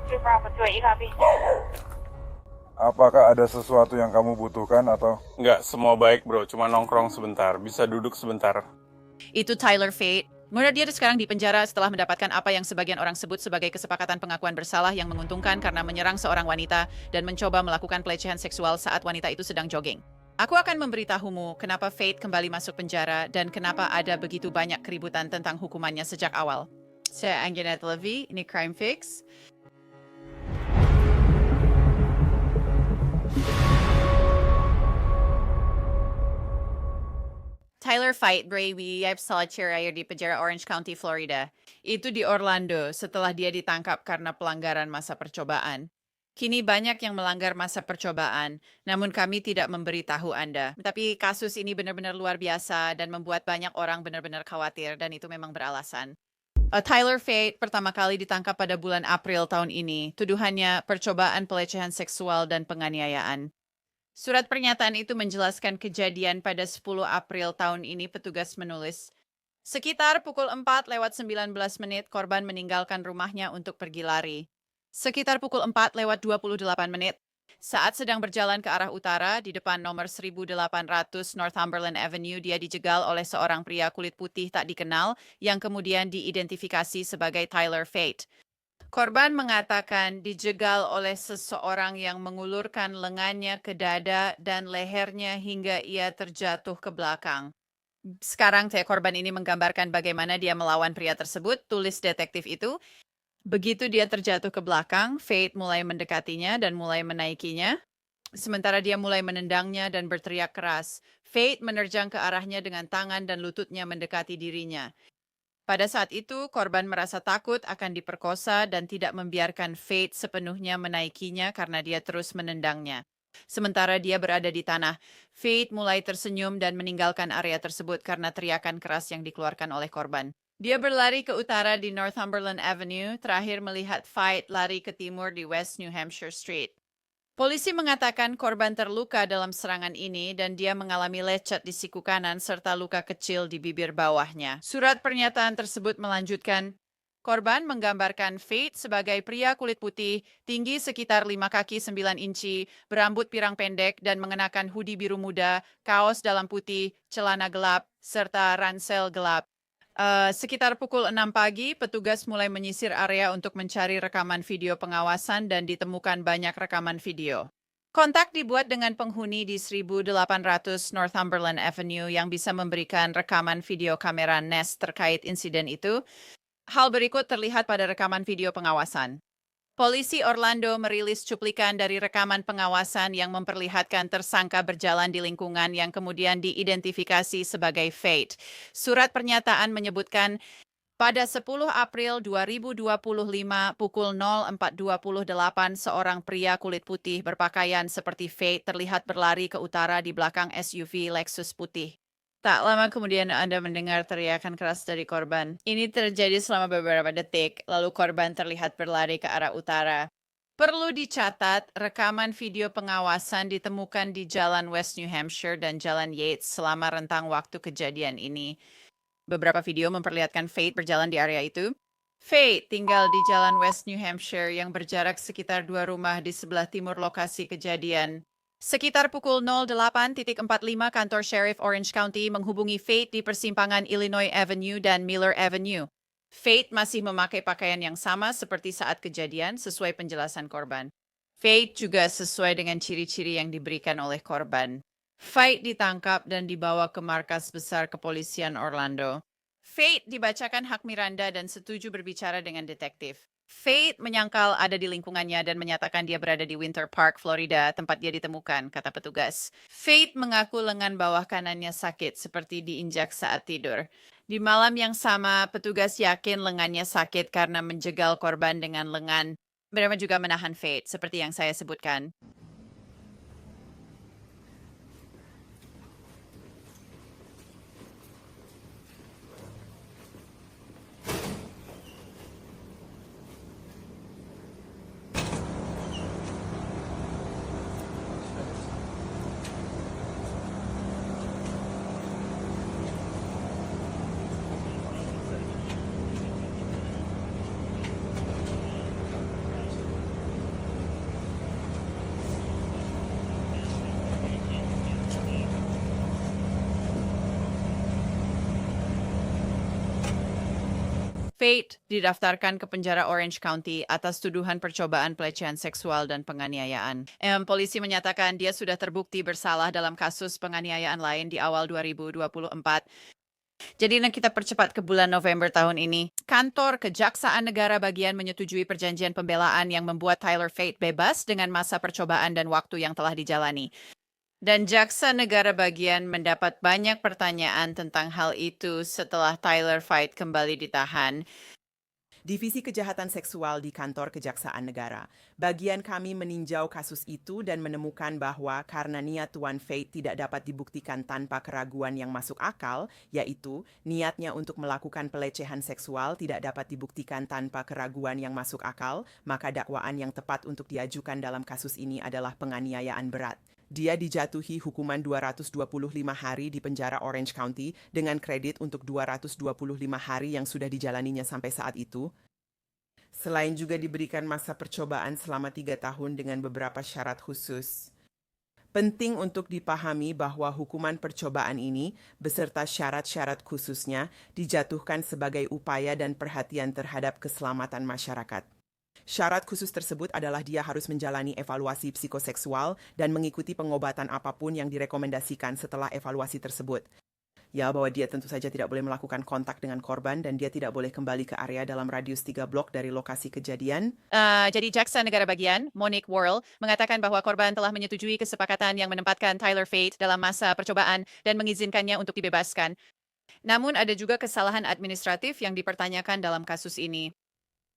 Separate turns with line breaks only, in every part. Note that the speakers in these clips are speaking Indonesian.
2 Bravo 2, you copy?
Apakah ada sesuatu yang kamu butuhkan atau?
Nggak, semua baik bro, cuma nongkrong sebentar. Bisa duduk sebentar.
Itu Tyler Fate. Menurut dia sekarang di penjara setelah mendapatkan apa yang sebagian orang sebut sebagai kesepakatan pengakuan bersalah yang menguntungkan karena menyerang seorang wanita dan mencoba melakukan pelecehan seksual saat wanita itu sedang jogging. Aku akan memberitahumu kenapa Fate kembali masuk penjara dan kenapa ada begitu banyak keributan tentang hukumannya sejak awal. Saya Anjanette Levy, ini Crime Fix. Tyler Fate Brady solitaire di penjara Orange County, Florida. Itu di Orlando setelah dia ditangkap karena pelanggaran masa percobaan. Kini banyak yang melanggar masa percobaan, namun kami tidak memberitahu Anda. Tapi kasus ini benar-benar luar biasa dan membuat banyak orang benar-benar khawatir dan itu memang beralasan. Tyler Fate pertama kali ditangkap pada bulan April tahun ini. Tuduhannya percobaan pelecehan seksual dan penganiayaan. Surat pernyataan itu menjelaskan kejadian pada 10 April tahun ini. Petugas menulis, sekitar pukul 4:19 korban meninggalkan rumahnya untuk pergi lari. Sekitar pukul 4:28 saat sedang berjalan ke arah utara di depan nomor 1800 Northumberland Avenue, dia dijegal oleh seorang pria kulit putih tak dikenal yang kemudian diidentifikasi sebagai Tyler Fate. Korban mengatakan dijegal oleh seseorang yang mengulurkan lengannya ke dada dan lehernya hingga ia terjatuh ke belakang. Sekarang korban ini menggambarkan bagaimana dia melawan pria tersebut, tulis detektif itu. Begitu dia terjatuh ke belakang, Fate mulai mendekatinya dan mulai menaikinya. Sementara dia mulai menendangnya dan berteriak keras. Fate menerjang ke arahnya dengan tangan dan lututnya mendekati dirinya. Pada saat itu, korban merasa takut akan diperkosa dan tidak membiarkan Fate sepenuhnya menaikinya karena dia terus menendangnya. Sementara dia berada di tanah, Fate mulai tersenyum dan meninggalkan area tersebut karena teriakan keras yang dikeluarkan oleh korban. Dia berlari ke utara di Northumberland Avenue, terakhir melihat Fate lari ke timur di West New Hampshire Street. Polisi mengatakan korban terluka dalam serangan ini dan dia mengalami lecet di siku kanan serta luka kecil di bibir bawahnya. Surat pernyataan tersebut melanjutkan, korban menggambarkan Fate sebagai pria kulit putih, tinggi sekitar 5 kaki 9 inci, berambut pirang pendek dan mengenakan hoodie biru muda, kaos dalam putih, celana gelap, serta ransel gelap. Sekitar pukul 6 pagi, petugas mulai menyisir area untuk mencari rekaman video pengawasan dan ditemukan banyak rekaman video. Kontak dibuat dengan penghuni di 1800 Northumberland Avenue yang bisa memberikan rekaman video kamera Nest terkait insiden itu. Hal berikut terlihat pada rekaman video pengawasan. Polisi Orlando merilis cuplikan dari rekaman pengawasan yang memperlihatkan tersangka berjalan di lingkungan yang kemudian diidentifikasi sebagai Fate. Surat pernyataan menyebutkan, pada 10 April 2025 pukul 04.28 seorang pria kulit putih berpakaian seperti Fate terlihat berlari ke utara di belakang SUV Lexus putih. Tak lama kemudian Anda mendengar teriakan keras dari korban. Ini terjadi selama beberapa detik, lalu korban terlihat berlari ke arah utara. Perlu dicatat, rekaman video pengawasan ditemukan di Jalan West New Hampshire dan Jalan Yates selama rentang waktu kejadian ini. Beberapa video memperlihatkan Fate berjalan di area itu. Fate tinggal di Jalan West New Hampshire yang berjarak sekitar 2 rumah di sebelah timur lokasi kejadian. Sekitar pukul 08.45 kantor Sheriff Orange County menghubungi Fate di persimpangan Illinois Avenue dan Miller Avenue. Fate masih memakai pakaian yang sama seperti saat kejadian sesuai penjelasan korban. Fate juga sesuai dengan ciri-ciri yang diberikan oleh korban. Fate ditangkap dan dibawa ke markas besar kepolisian Orlando. Fate dibacakan hak Miranda dan setuju berbicara dengan detektif. Fate menyangkal ada di lingkungannya dan menyatakan dia berada di Winter Park, Florida, tempat dia ditemukan, kata petugas. Fate mengaku lengan bawah kanannya sakit seperti diinjak saat tidur. Di malam yang sama, petugas yakin lengannya sakit karena menjegal korban dengan lengan. Mereka juga menahan Fate, seperti yang saya sebutkan. Fate didaftarkan ke penjara Orange County atas tuduhan percobaan pelecehan seksual dan penganiayaan. Polisi menyatakan dia sudah terbukti bersalah dalam kasus penganiayaan lain di awal 2024. Jadi kita percepat ke bulan November tahun ini. Kantor Kejaksaan Negara bagian menyetujui perjanjian pembelaan yang membuat Tyler Fate bebas dengan masa percobaan dan waktu yang telah dijalani. Dan Jaksa Negara bagian mendapat banyak pertanyaan tentang hal itu setelah Tyler Fate kembali ditahan.
Divisi Kejahatan Seksual di Kantor Kejaksaan Negara. Bagian kami meninjau kasus itu dan menemukan bahwa karena niat Tuan Fate tidak dapat dibuktikan tanpa keraguan yang masuk akal, yaitu niatnya untuk melakukan pelecehan seksual tidak dapat dibuktikan tanpa keraguan yang masuk akal, maka dakwaan yang tepat untuk diajukan dalam kasus ini adalah penganiayaan berat. Dia dijatuhi hukuman 225 hari di penjara Orange County dengan kredit untuk 225 hari yang sudah dijalaninya sampai saat itu. Selain juga diberikan masa percobaan selama 3 tahun dengan beberapa syarat khusus. Penting untuk dipahami bahwa hukuman percobaan ini, beserta syarat-syarat khususnya, dijatuhkan sebagai upaya dan perhatian terhadap keselamatan masyarakat. Syarat khusus tersebut adalah dia harus menjalani evaluasi psikoseksual dan mengikuti pengobatan apapun yang direkomendasikan setelah evaluasi tersebut. Ya, bahwa dia tentu saja tidak boleh melakukan kontak dengan korban dan dia tidak boleh kembali ke area dalam radius 3 blok dari lokasi kejadian.
Jadi Jaksa Negara Bagian, Monique Worrell, mengatakan bahwa korban telah menyetujui kesepakatan yang menempatkan Tyler Fate dalam masa percobaan dan mengizinkannya untuk dibebaskan. Namun ada juga kesalahan administratif yang dipertanyakan dalam kasus ini.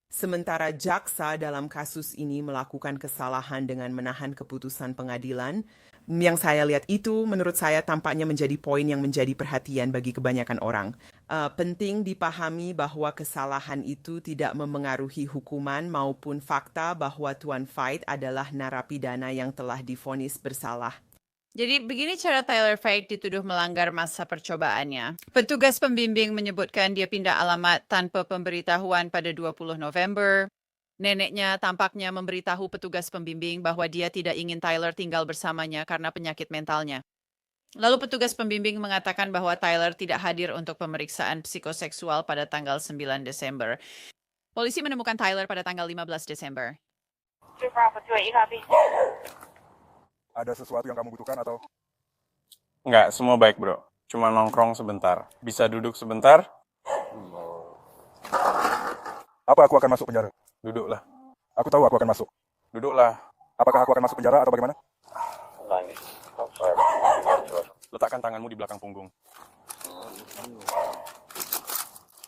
Sementara jaksa dalam kasus ini melakukan kesalahan dengan menahan keputusan pengadilan, yang saya lihat itu menurut saya tampaknya menjadi poin yang menjadi perhatian bagi kebanyakan orang. Penting dipahami bahwa kesalahan itu tidak memengaruhi hukuman maupun fakta bahwa Tuan Fate adalah narapidana yang telah divonis bersalah.
Jadi begini cara Tyler Fate dituduh melanggar masa percobaannya. Petugas pembimbing menyebutkan dia pindah alamat tanpa pemberitahuan pada 20 November. Neneknya tampaknya memberitahu petugas pembimbing bahwa dia tidak ingin Tyler tinggal bersamanya karena penyakit mentalnya. Lalu petugas pembimbing mengatakan bahwa Tyler tidak hadir untuk pemeriksaan psikoseksual pada tanggal 9 Desember. Polisi menemukan Tyler pada tanggal 15 Desember.
Ada sesuatu yang kamu butuhkan atau
Nggak, semua baik bro. Cuma nongkrong sebentar. Bisa duduk sebentar?
apa aku akan masuk penjara?
Duduklah.
Aku tahu aku akan masuk.
Duduklah.
Apakah aku akan masuk penjara atau bagaimana?
Letakkan tanganmu di belakang punggung.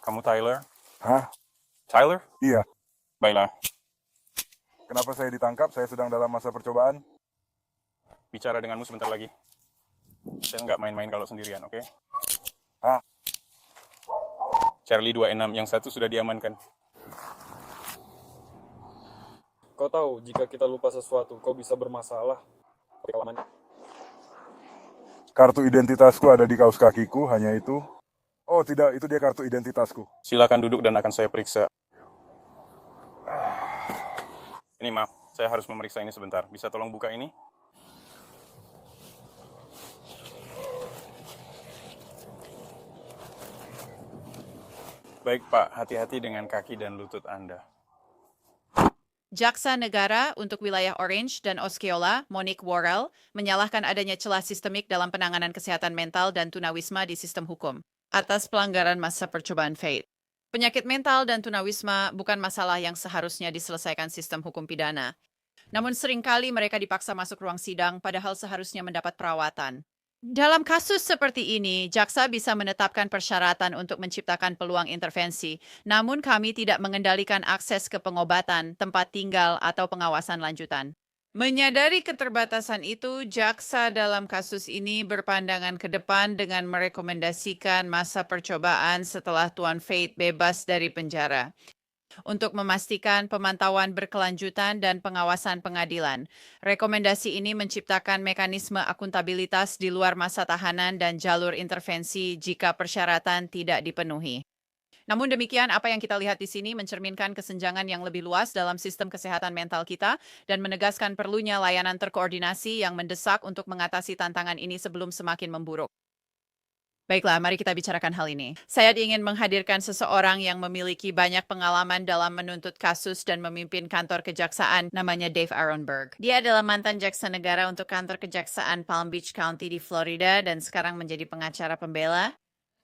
Kamu Tyler?
Hah?
Tyler?
Iya.
Baiklah.
Kenapa saya ditangkap? Saya sedang dalam masa percobaan.
Bicara denganmu sebentar lagi. Saya nggak main-main kalau sendirian, oke?
Hah?
Charlie 26, yang satu sudah diamankan.
Kau tahu, jika kita lupa sesuatu, kau bisa bermasalah. Oke, kau aman.
Kartu identitasku ada di kaos kakiku, hanya itu. Oh tidak, itu dia kartu identitasku.
Silakan duduk dan akan saya periksa. Ini maaf, saya harus memeriksa ini sebentar. Bisa tolong buka ini? Baik Pak, hati-hati dengan kaki dan lutut Anda.
Jaksa Negara untuk wilayah Orange dan Osceola, Monique Worrell, menyalahkan adanya celah sistemik dalam penanganan kesehatan mental dan tunawisma di sistem hukum atas pelanggaran masa percobaan Fate. Penyakit mental dan tunawisma bukan masalah yang seharusnya diselesaikan sistem hukum pidana. Namun seringkali mereka dipaksa masuk ruang sidang padahal seharusnya mendapat perawatan. Dalam kasus seperti ini, jaksa bisa menetapkan persyaratan untuk menciptakan peluang intervensi, namun kami tidak mengendalikan akses ke pengobatan, tempat tinggal, atau pengawasan lanjutan. Menyadari keterbatasan itu, jaksa dalam kasus ini berpandangan ke depan dengan merekomendasikan masa percobaan setelah Tuan Fate bebas dari penjara. Untuk memastikan pemantauan berkelanjutan dan pengawasan pengadilan, rekomendasi ini menciptakan mekanisme akuntabilitas di luar masa tahanan dan jalur intervensi jika persyaratan tidak dipenuhi. Namun demikian, apa yang kita lihat di sini mencerminkan kesenjangan yang lebih luas dalam sistem kesehatan mental kita dan menegaskan perlunya layanan terkoordinasi yang mendesak untuk mengatasi tantangan ini sebelum semakin memburuk. Baiklah, mari kita bicarakan hal ini. Saya ingin menghadirkan seseorang yang memiliki banyak pengalaman dalam menuntut kasus dan memimpin kantor kejaksaan, namanya Dave Aronberg. Dia adalah mantan jaksa negara untuk kantor kejaksaan Palm Beach County di Florida dan sekarang menjadi pengacara pembela.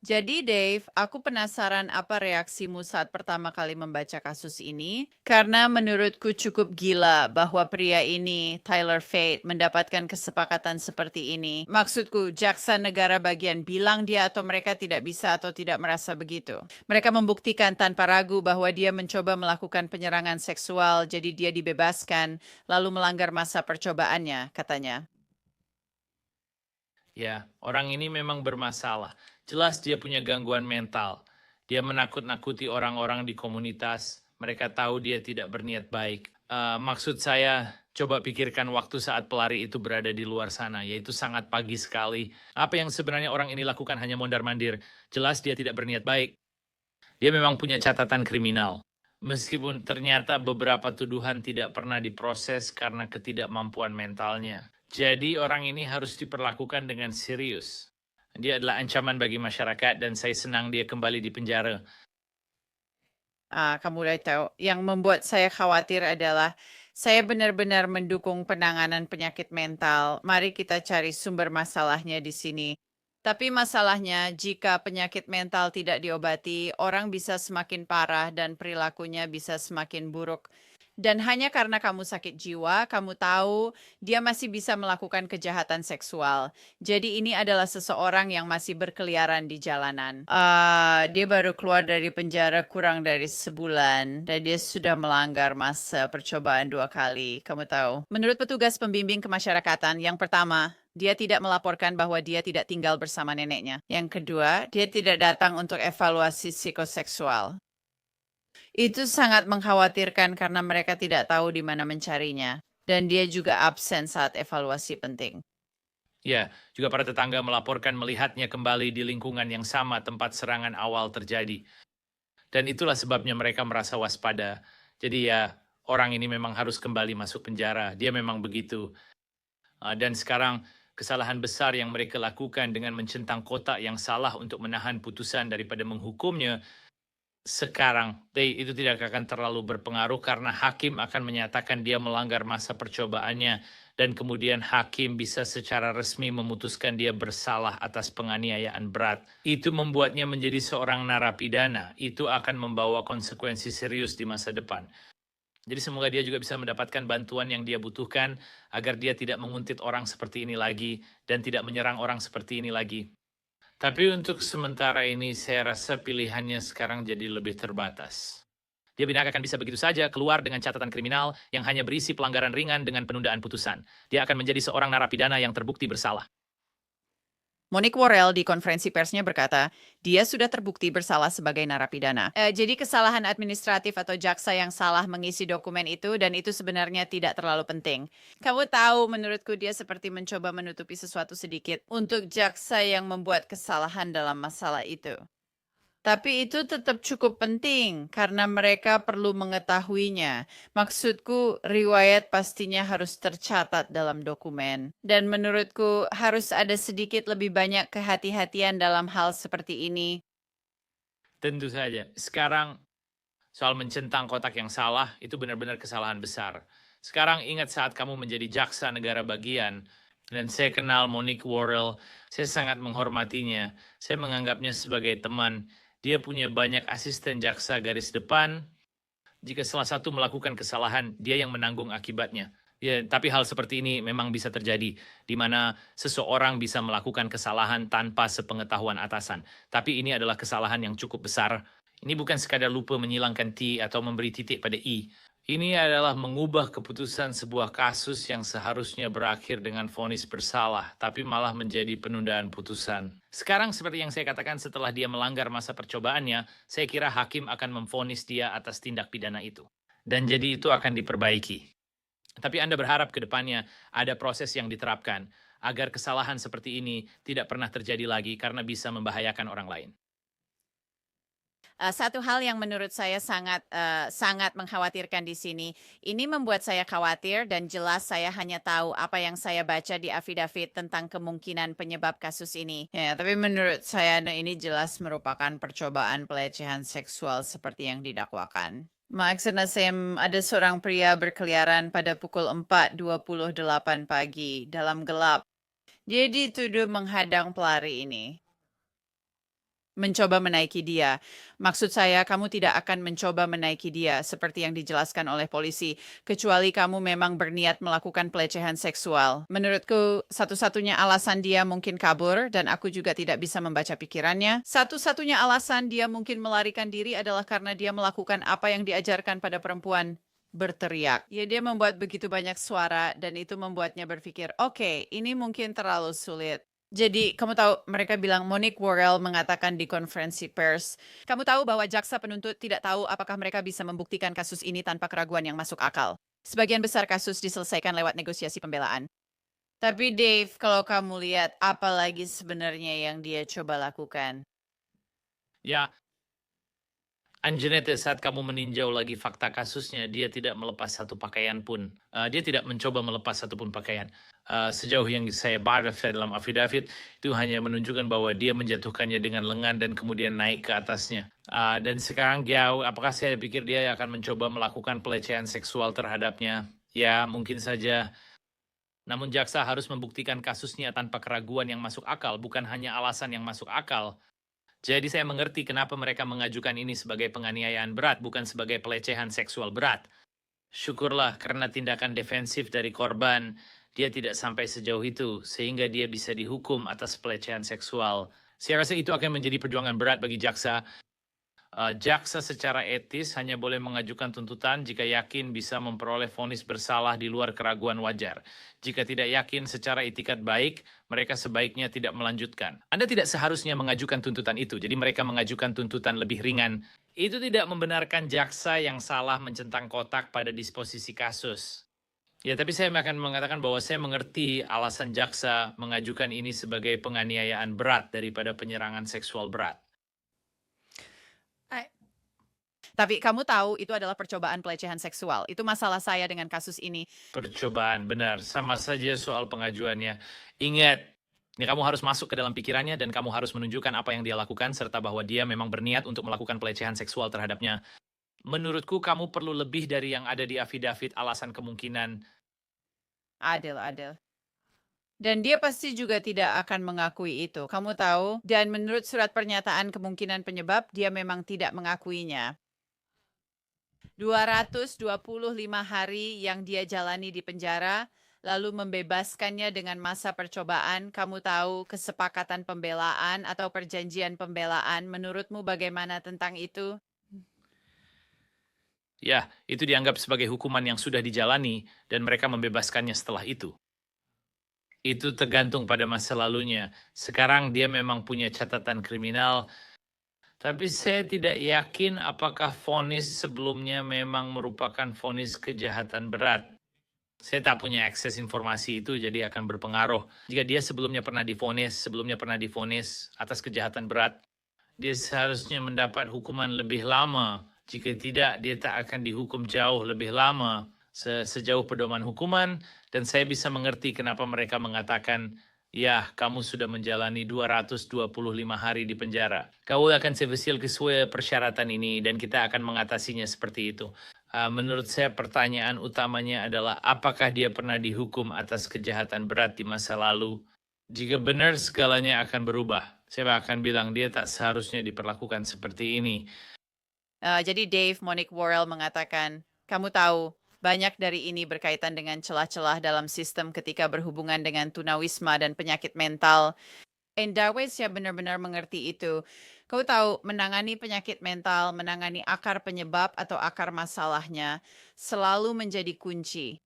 Jadi Dave, aku penasaran apa reaksimu saat pertama kali membaca kasus ini, karena menurutku cukup gila bahwa pria ini, Tyler Fate, mendapatkan kesepakatan seperti ini. Maksudku, jaksa negara bagian bilang dia atau mereka tidak bisa atau tidak merasa begitu. Mereka membuktikan tanpa ragu bahwa dia mencoba melakukan penyerangan seksual, jadi dia dibebaskan, lalu melanggar masa percobaannya, katanya.
Ya, orang ini memang bermasalah. Jelas dia punya gangguan mental. Dia menakut-nakuti orang-orang di komunitas. Mereka tahu dia tidak berniat baik. Maksud saya, coba pikirkan waktu saat pelari itu berada di luar sana, yaitu sangat pagi sekali. Apa yang sebenarnya orang ini lakukan hanya mondar-mandir. Jelas dia tidak berniat baik. Dia memang punya catatan kriminal. Meskipun ternyata beberapa tuduhan tidak pernah diproses karena ketidakmampuan mentalnya. Jadi orang ini harus diperlakukan dengan serius. Dia adalah ancaman bagi masyarakat dan saya senang dia kembali di penjara.
Kamu udah tahu, yang membuat saya khawatir adalah saya benar-benar mendukung penanganan penyakit mental. Mari kita cari sumber masalahnya di sini. Tapi masalahnya, jika penyakit mental tidak diobati, orang bisa semakin parah dan perilakunya bisa semakin buruk. Dan hanya karena kamu sakit jiwa, kamu tahu dia masih bisa melakukan kejahatan seksual. Jadi ini adalah seseorang yang masih berkeliaran di jalanan. Dia baru keluar dari penjara kurang dari sebulan dan dia sudah melanggar masa percobaan 2 kali. Kamu tahu. Menurut petugas pembimbing kemasyarakatan, yang pertama, dia tidak melaporkan bahwa dia tidak tinggal bersama neneknya. Yang kedua, dia tidak datang untuk evaluasi psikoseksual. Itu sangat mengkhawatirkan karena mereka tidak tahu di mana mencarinya. Dan dia juga absen saat evaluasi penting.
Ya, juga para tetangga melaporkan melihatnya kembali di lingkungan yang sama tempat serangan awal terjadi. Dan itulah sebabnya mereka merasa waspada. Jadi ya, orang ini memang harus kembali masuk penjara. Dia memang begitu. Dan sekarang kesalahan besar yang mereka lakukan dengan mencentang kotak yang salah untuk menahan putusan daripada menghukumnya, sekarang itu tidak akan terlalu berpengaruh karena hakim akan menyatakan dia melanggar masa percobaannya dan kemudian hakim bisa secara resmi memutuskan dia bersalah atas penganiayaan berat. Itu membuatnya menjadi seorang narapidana. Itu akan membawa konsekuensi serius di masa depan. Jadi semoga dia juga bisa mendapatkan bantuan yang dia butuhkan agar dia tidak menguntit orang seperti ini lagi dan tidak menyerang orang seperti ini lagi. Tapi untuk sementara ini saya rasa pilihannya sekarang jadi lebih terbatas. Dia benar akan bisa begitu saja keluar dengan catatan kriminal yang hanya berisi pelanggaran ringan dengan penundaan putusan. Dia akan menjadi seorang narapidana yang terbukti bersalah.
Monique Worrell di konferensi persnya berkata, dia sudah terbukti bersalah sebagai narapidana. Jadi kesalahan administratif atau jaksa yang salah mengisi dokumen itu dan itu sebenarnya tidak terlalu penting. Kamu tahu menurutku dia seperti mencoba menutupi sesuatu sedikit untuk jaksa yang membuat kesalahan dalam masalah itu. Tapi itu tetap cukup penting karena mereka perlu mengetahuinya. Maksudku, riwayat pastinya harus tercatat dalam dokumen. Dan menurutku, harus ada sedikit lebih banyak kehati-hatian dalam hal seperti ini.
Tentu saja. Sekarang, soal mencentang kotak yang salah, itu benar-benar kesalahan besar. Sekarang ingat saat kamu menjadi jaksa negara bagian, dan saya kenal Monique Worrell, saya sangat menghormatinya. Saya menganggapnya sebagai teman. Dia punya banyak asisten jaksa garis depan. Jika salah satu melakukan kesalahan, dia yang menanggung akibatnya. Ya, tapi hal seperti ini memang bisa terjadi, di mana seseorang bisa melakukan kesalahan tanpa sepengetahuan atasan. Tapi ini adalah kesalahan yang cukup besar. Ini bukan sekadar lupa menyilangkan T atau memberi titik pada I. Ini adalah mengubah keputusan sebuah kasus yang seharusnya berakhir dengan vonis bersalah, tapi malah menjadi penundaan putusan. Sekarang seperti yang saya katakan setelah dia melanggar masa percobaannya, saya kira hakim akan memvonis dia atas tindak pidana itu. Dan jadi itu akan diperbaiki. Tapi Anda berharap ke depannya ada proses yang diterapkan, agar kesalahan seperti ini tidak pernah terjadi lagi karena bisa membahayakan orang lain.
Satu hal yang menurut saya sangat mengkhawatirkan di sini, ini membuat saya khawatir dan jelas saya hanya tahu apa yang saya baca di afidavit tentang kemungkinan penyebab kasus ini. Ya, tapi menurut saya ini jelas merupakan percobaan pelecehan seksual seperti yang didakwakan. Maksudnya ada seorang pria berkeliaran pada pukul 4:28 pagi dalam gelap. Dia dituduh menghadang pelari ini. Mencoba menaiki dia. Maksud saya, kamu tidak akan mencoba menaiki dia seperti yang dijelaskan oleh polisi, kecuali kamu memang berniat melakukan pelecehan seksual. Menurutku, satu-satunya alasan dia mungkin kabur, dan aku juga tidak bisa membaca pikirannya. Satu-satunya alasan dia mungkin melarikan diri adalah karena dia melakukan apa yang diajarkan pada perempuan, berteriak. Ya, dia membuat begitu banyak suara, dan itu membuatnya berpikir, oke, ini mungkin terlalu sulit. Jadi, kamu tahu, mereka bilang Monique Worrell mengatakan di konferensi pers, kamu tahu bahwa jaksa penuntut tidak tahu apakah mereka bisa membuktikan kasus ini tanpa keraguan yang masuk akal. Sebagian besar kasus diselesaikan lewat negosiasi pembelaan. Tapi Dave, kalau kamu lihat apa lagi sebenarnya yang dia coba lakukan?
Ya, Anjanette, saat kamu meninjau lagi fakta kasusnya, dia tidak melepas satu pakaian pun. Dia tidak mencoba melepas satupun pakaian. Sejauh yang saya baca dalam afidavit, itu hanya menunjukkan bahwa dia menjatuhkannya dengan lengan dan kemudian naik ke atasnya. Dan sekarang apakah saya pikir dia akan mencoba melakukan pelecehan seksual terhadapnya? Ya, mungkin saja. Namun jaksa harus membuktikan kasusnya tanpa keraguan yang masuk akal, bukan hanya alasan yang masuk akal. Jadi saya mengerti kenapa mereka mengajukan ini sebagai penganiayaan berat, bukan sebagai pelecehan seksual berat. Syukurlah karena tindakan defensif dari korban, dia tidak sampai sejauh itu, sehingga dia bisa dihukum atas pelecehan seksual. Saya rasa itu akan menjadi perjuangan berat bagi jaksa. Jaksa secara etis hanya boleh mengajukan tuntutan jika yakin bisa memperoleh vonis bersalah di luar keraguan wajar. Jika tidak yakin secara itikat baik, mereka sebaiknya tidak melanjutkan. Anda tidak seharusnya mengajukan tuntutan itu, jadi mereka mengajukan tuntutan lebih ringan. Itu tidak membenarkan jaksa yang salah mencentang kotak pada disposisi kasus. Ya, tapi saya akan mengatakan bahwa saya mengerti alasan jaksa mengajukan ini sebagai penganiayaan berat daripada penyerangan seksual berat.
Tapi kamu tahu itu adalah percobaan pelecehan seksual. Itu masalah saya dengan kasus ini.
Percobaan, benar. Sama saja soal pengajuannya. Ingat, ini kamu harus masuk ke dalam pikirannya dan kamu harus menunjukkan apa yang dia lakukan serta bahwa dia memang berniat untuk melakukan pelecehan seksual terhadapnya. Menurutku kamu perlu lebih dari yang ada di afidavit alasan kemungkinan.
Adil. Dan dia pasti juga tidak akan mengakui itu. Kamu tahu, dan menurut surat pernyataan kemungkinan penyebab, dia memang tidak mengakuinya. 225 hari yang dia jalani di penjara, lalu membebaskannya dengan masa percobaan. Kamu tahu kesepakatan pembelaan atau perjanjian pembelaan, menurutmu bagaimana tentang itu?
Ya, itu dianggap sebagai hukuman yang sudah dijalani dan mereka membebaskannya setelah itu. Itu tergantung pada masa lalunya. Sekarang dia memang punya catatan kriminal, tapi saya tidak yakin apakah vonis sebelumnya memang merupakan vonis kejahatan berat. Saya tak punya akses informasi itu, jadi akan berpengaruh. Jika dia sebelumnya pernah divonis atas kejahatan berat, dia seharusnya mendapat hukuman lebih lama. Jika tidak, dia tak akan dihukum jauh lebih lama sejauh pedoman hukuman, dan saya bisa mengerti kenapa mereka mengatakan, ya, kamu sudah menjalani 225 hari di penjara. Kau akan sesuai sesuai persyaratan ini dan kita akan mengatasinya seperti itu. Menurut saya pertanyaan utamanya adalah apakah dia pernah dihukum atas kejahatan berat di masa lalu? Jika benar, segalanya akan berubah. Saya akan bilang dia tak seharusnya diperlakukan seperti ini.
Jadi Dave, Monique Worrell mengatakan, kamu tahu, banyak dari ini berkaitan dengan celah-celah dalam sistem ketika berhubungan dengan tunawisma dan penyakit mental. Darwis ya benar-benar mengerti itu. Kau tahu, menangani penyakit mental, menangani akar penyebab atau akar masalahnya selalu menjadi kunci.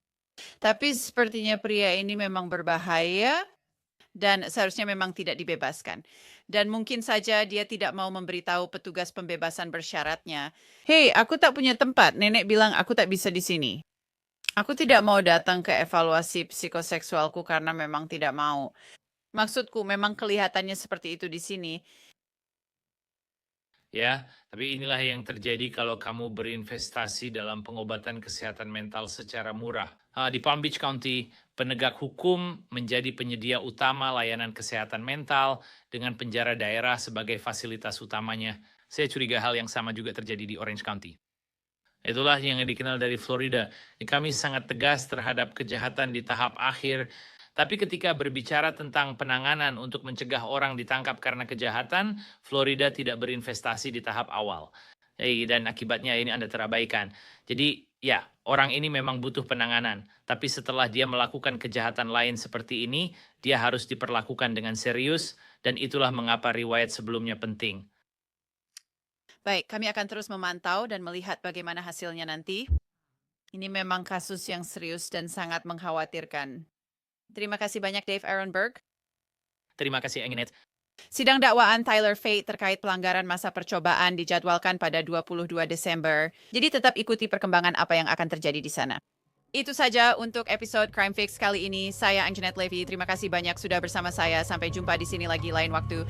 Tapi sepertinya pria ini memang berbahaya dan seharusnya memang tidak dibebaskan. Dan mungkin saja dia tidak mau memberitahu petugas pembebasan bersyaratnya. Hei, aku tak punya tempat. Nenek bilang aku tak bisa di sini. Aku tidak mau datang ke evaluasi psikoseksualku karena memang tidak mau. Maksudku memang kelihatannya seperti itu di sini.
Ya, tapi inilah yang terjadi kalau kamu berinvestasi dalam pengobatan kesehatan mental secara murah. Di Palm Beach County, penegak hukum menjadi penyedia utama layanan kesehatan mental dengan penjara daerah sebagai fasilitas utamanya. Saya curiga hal yang sama juga terjadi di Orange County. Itulah yang dikenal dari Florida. Kami sangat tegas terhadap kejahatan di tahap akhir. Tapi ketika berbicara tentang penanganan untuk mencegah orang ditangkap karena kejahatan, Florida tidak berinvestasi di tahap awal. Dan akibatnya ini Anda terabaikan. Jadi ya, orang ini memang butuh penanganan. Tapi setelah dia melakukan kejahatan lain seperti ini, dia harus diperlakukan dengan serius. Dan itulah mengapa riwayat sebelumnya penting.
Baik, kami akan terus memantau dan melihat bagaimana hasilnya nanti. Ini memang kasus yang serius dan sangat mengkhawatirkan. Terima kasih banyak Dave Ehrenberg.
Terima kasih, Enginet.
Sidang dakwaan Tyler Fate terkait pelanggaran masa percobaan dijadwalkan pada 22 Desember. Jadi tetap ikuti perkembangan apa yang akan terjadi di sana. Itu saja untuk episode Crime Fix kali ini. Saya Anjanette Levy. Terima kasih banyak sudah bersama saya. Sampai jumpa di sini lagi lain waktu.